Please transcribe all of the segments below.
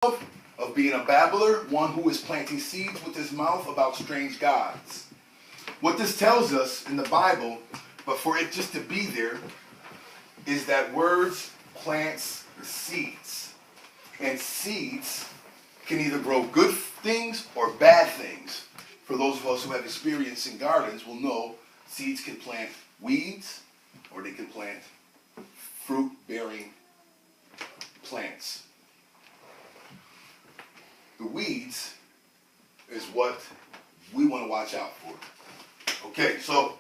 of being a babbler, one who is planting seeds with his mouth about strange gods. What this tells us in the Bible, but for it just to be there, is that words plants seeds. And seeds can either grow good things or bad things. For those of us who have experience in gardens will know seeds can plant weeds or they can plant fruit-bearing plants. The weeds is what we want to watch out for. Okay, so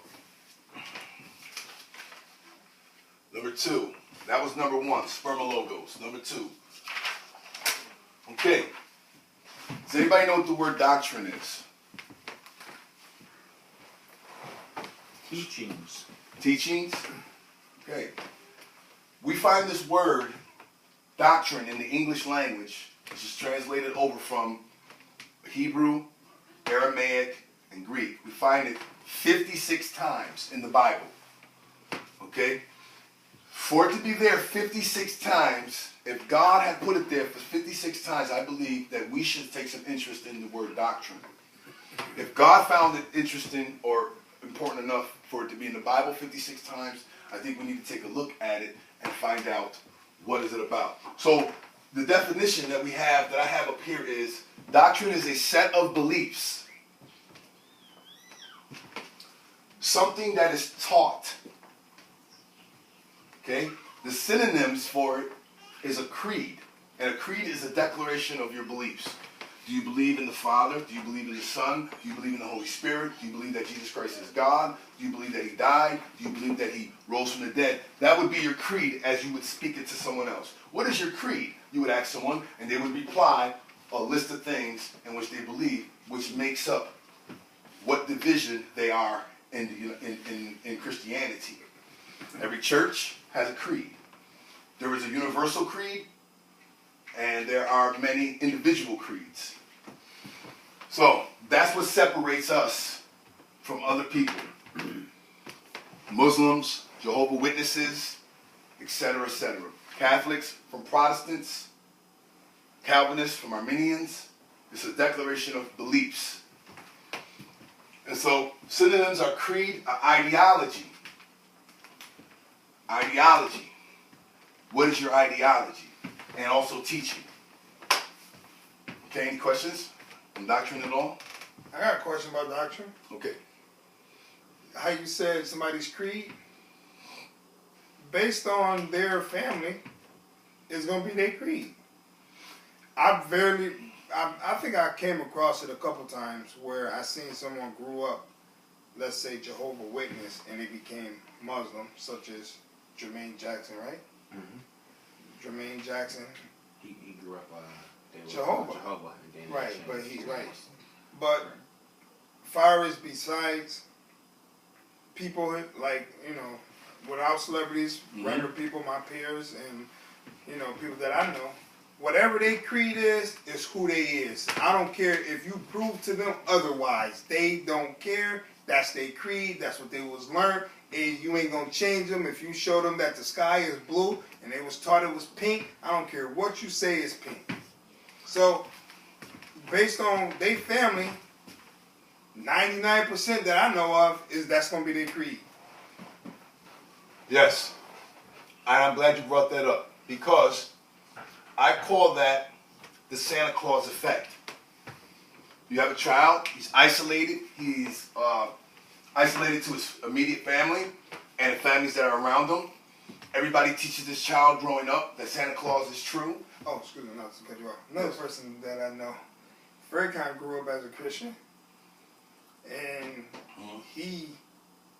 number 2. That was number 1, spermologos. Number 2. Okay. Does anybody know what the word doctrine is? Teachings. Teachings? Okay. We find this word, doctrine, in the English language, which is translated over from Hebrew, Aramaic, and Greek. We find it 56 times in the Bible. Okay? For it to be there 56 times, if God had put it there for 56 times, I believe that we should take some interest in the word doctrine. If God found it interesting or important enough for it to be in the Bible 56 times, I think we need to take a look at it and find out what is it about. So the definition that we have, that I have up here, is doctrine is a set of beliefs. Something that is taught. Okay? The synonyms for it is a creed. And a creed is a declaration of your beliefs. Do you believe in the Father? Do you believe in the Son? Do you believe in the Holy Spirit? Do you believe that Jesus Christ is God? Do you believe that He died? Do you believe that He rose from the dead? That would be your creed as you would speak it to someone else. What is your creed? You would ask someone, and they would reply a list of things in which they believe, which makes up what division they are in Christianity. Every church has a creed. There is a universal creed, and there are many individual creeds. So that's what separates us from other people. Muslims, Jehovah's Witnesses, etc., etc. Catholics from Protestants, Calvinists from Arminians. It's a declaration of beliefs. And so synonyms are creed, are ideology. Ideology. What is your ideology? And also teaching. Okay, any questions on doctrine at all? I got a question about doctrine. Okay. How you said somebody's creed, based on their family, is going to be their creed. I think I came across it a couple times where I seen someone grew up, let's say Jehovah's Witness, and they became Muslim, such as Jermaine Jackson, right? Mm-hmm. Jermaine Jackson. He grew up Jehovah. And then right, but But far as besides people like, without celebrities, regular people, my peers, and people that I know, whatever their creed is who they is. I don't care if you prove to them otherwise. They don't care. That's their creed. That's what they was learned. And you ain't gonna change them. If you show them that the sky is blue and they was taught it was pink, I don't care what you say is pink. So, based on their family, 99% that I know of is that's gonna be their creed. Yes. And I'm glad you brought that up, because I call that the Santa Claus effect. You have a child, he's isolated, he's isolated to his immediate family and the families that are around him. Everybody teaches this child growing up that Santa Claus is true. Oh, excuse me, not to cut you off. Another person that I know, Farrakhan grew up as a Christian, and he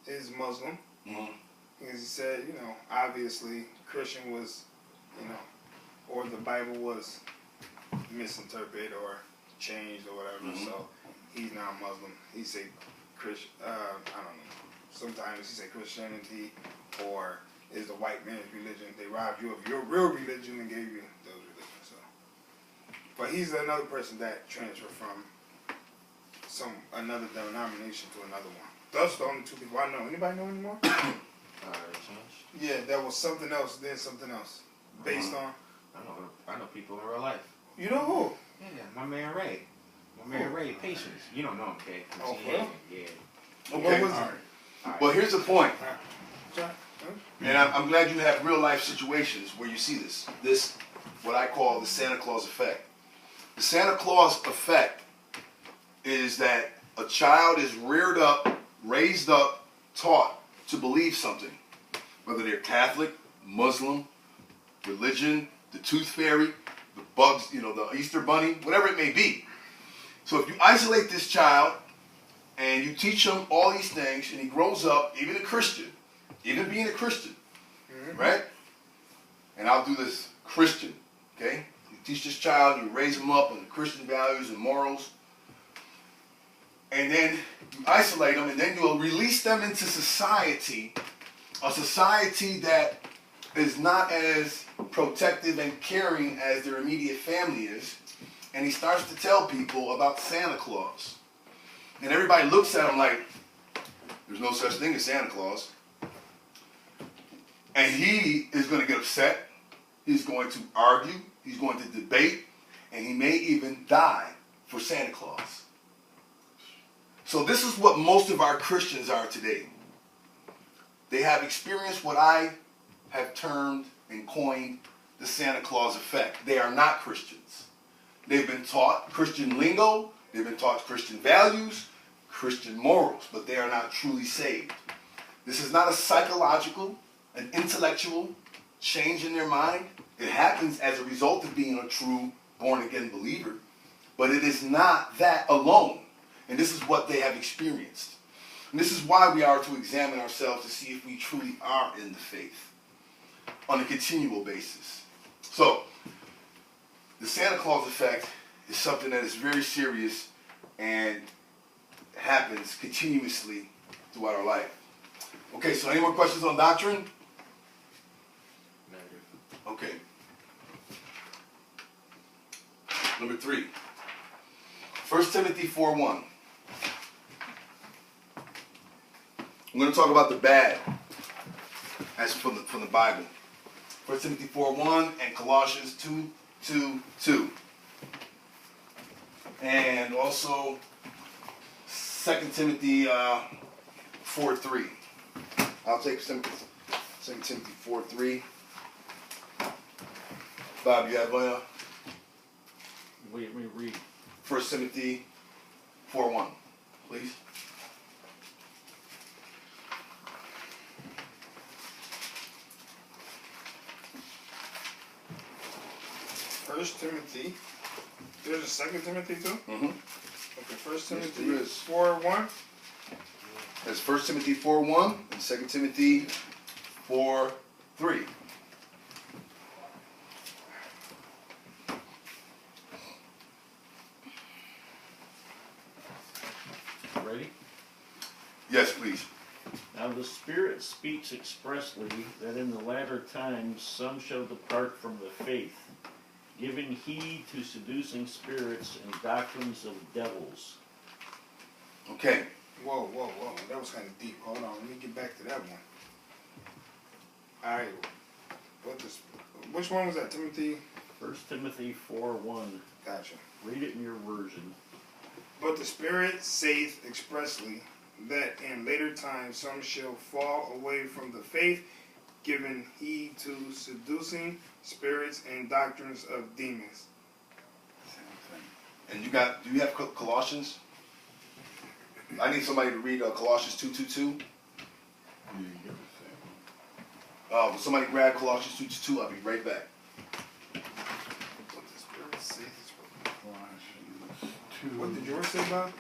is Muslim. Because he said, obviously Christian was, or the Bible was misinterpreted or changed or whatever. So he's not Muslim. He say Christian. I don't know. Sometimes he say Christianity, or is the white man's religion. They robbed you of your real religion and gave you those religions. So, but he's another person that transferred from another denomination to another one. Those are the only two people I know. Anybody know anymore? Yeah, that was something else, then something else. Based on? I know people in real life. You know who? Yeah, my man Ray. My man Ray, Patience. You don't know him, okay? Oh, yeah. Okay. What was it? All right. Well, here's the point. Huh? And I'm glad you have real life situations where you see this. This, what I call the Santa Claus effect. The Santa Claus effect is that a child is reared up, raised up, taught to believe something. Whether they're Catholic, Muslim, religion, the tooth fairy, the bugs, the Easter bunny, whatever it may be. So if you isolate this child and you teach him all these things and he grows up, even a Christian, even being a Christian, right? And I'll do this Christian, okay? You teach this child, you raise him up on Christian values and morals, and then you isolate them, and then you'll release them into society, a society that is not as protective and caring as their immediate family is, and he starts to tell people about Santa Claus. And everybody looks at him like, there's no such thing as Santa Claus. And he is going to get upset. He's going to argue. He's going to debate. And he may even die for Santa Claus. So this is what most of our Christians are today. They have experienced what I have termed and coined the Santa Claus effect. They are not Christians. They've been taught Christian lingo. They've been taught Christian values, Christian morals, but they are not truly saved. This is not a psychological, an intellectual change in their mind. It happens as a result of being a true born-again believer, but it is not that alone. And this is what they have experienced. And this is why we are to examine ourselves to see if we truly are in the faith on a continual basis. So, the Santa Claus effect is something that is very serious and happens continuously throughout our life. Okay, so any more questions on doctrine? Okay. Number 3. 1 Timothy 4:1. I'm going to talk about the bad as from the Bible. 1 Timothy 4:1 and Colossians 2:2. And also 2 Timothy 4:3. I'll take 2 Timothy 4:3. Bob, you have Wait, let me read. 1 Timothy 4:1, please. First Timothy. There's a 2 Timothy too? Mm-hmm. Okay, First Yes, Timothy there is. 4:1. That's 1 Timothy 4:1 and 2 Timothy 4:3. Ready? Yes, please. Now the Spirit speaks expressly that in the latter times some shall depart from the faith, giving heed to seducing spirits and doctrines of devils. Okay. Whoa. That was kind of deep. Hold on. Let me get back to that one. All right. Which one was that? Timothy? 1 Timothy 4:1. Gotcha. Read it in your version. But the Spirit saith expressly that in later times some shall fall away from the faith, giving heed to seducing spirits and doctrines of demons. And do you have Colossians? I need somebody to read Colossians 2:2. Will somebody grab Colossians 2:2? I'll be right back. What the Spirit saith expressly. What did yours say, Bob?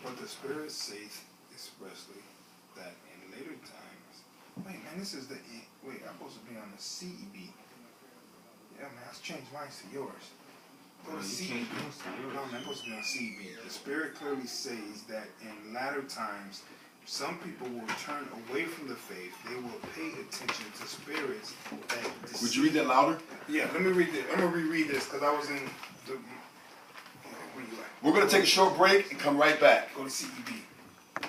But the Spirit saith expressly that in later times. Wait, man, this is the. Wait, I'm supposed to be on the CEB. Yeah, man, let's change mine to yours. Go to CEB. No, man, I'm supposed to be on CEB. The Spirit clearly says that in latter times, some people will turn away from the faith. They will pay attention to spirits that deceive. Would you read that louder? Yeah, let me read this. I'm going to reread this because I was in the. Where you at? We're going to take a short break and come right back. Go to CEB.